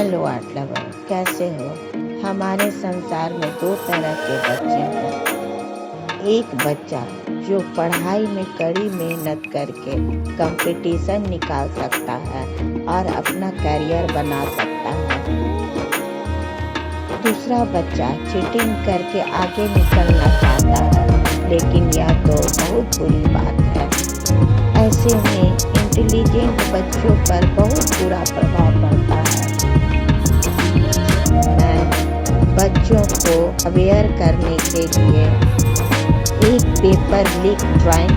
Hello art lover, कैसे हो। हमारे संसार में दो तरह के बच्चे हैं। एक बच्चा जो पढ़ाई में कड़ी मेहनत करके कंपटीशन निकाल सकता है और अपना करियर बना सकता है। दूसरा बच्चा चीटिंग करके आगे निकलना चाहता है, लेकिन यह तो बहुत बुरी बात है। ऐसे में इंटेलिजेंट बच्चों पर बहुत बुरा प्रभाव पड़ता है। मैं बच्चों को अवेयर करने के लिए एक पेपर लीक ड्राइंग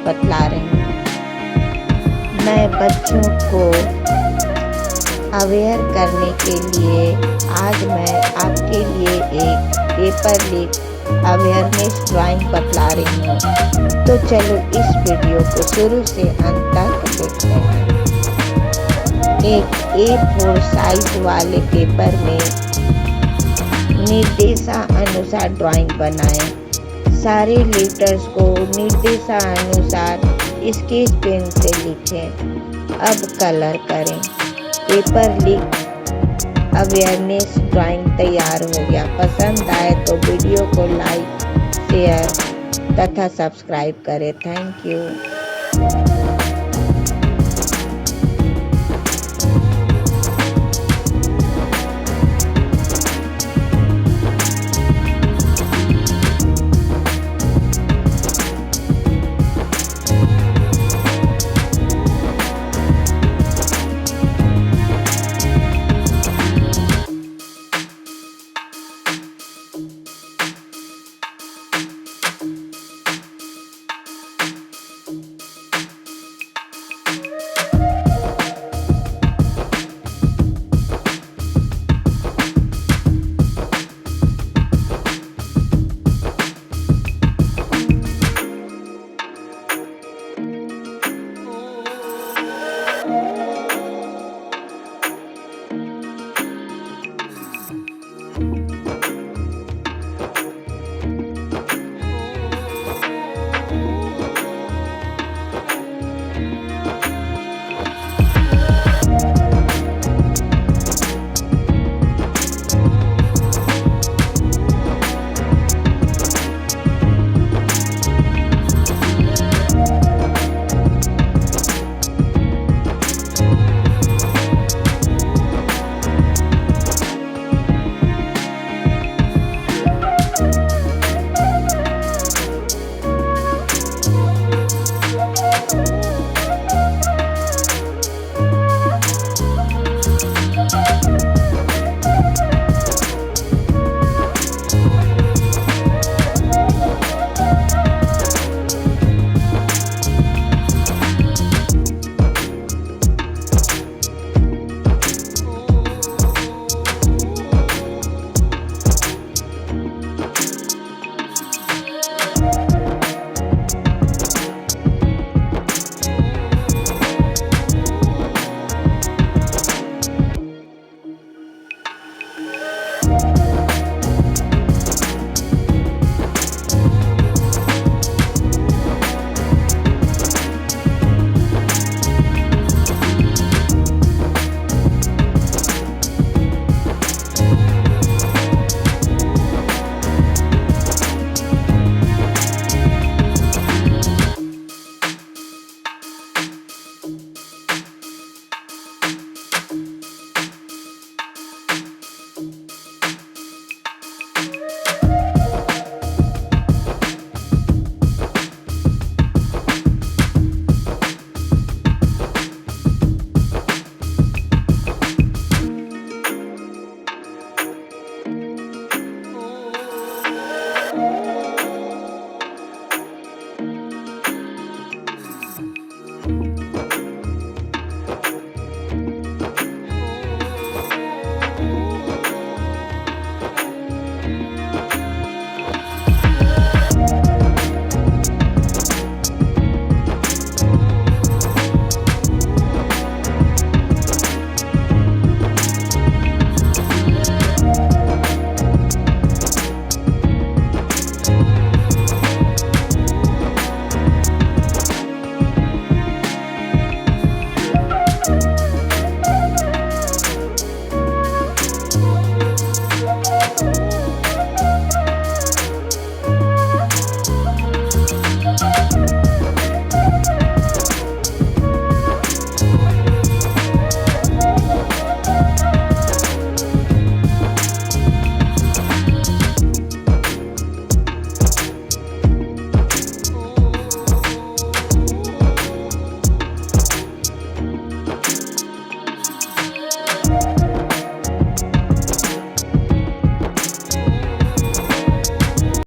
बतला रही हूँ। मैं बच्चों को अवेयर करने के लिए आज मैं आपके लिए एक पेपर लीक अवेयरनेस ड्राइंग बतला रही हूँ। तो चलो इस वीडियो को शुरू से अंत तक देखते हैं। एक A4 साइज वाले पेपर में निर्देशानुसार ड्राइंग बनाएं। सारे लेटर्स को निर्देशानुसार स्केच पेन से लिखें। अब कलर करें। पेपर लीक अवेयरनेस ड्राइंग तैयार हो गया। पसंद आए तो वीडियो को लाइक, शेयर तथा सब्सक्राइब करें। Thank you.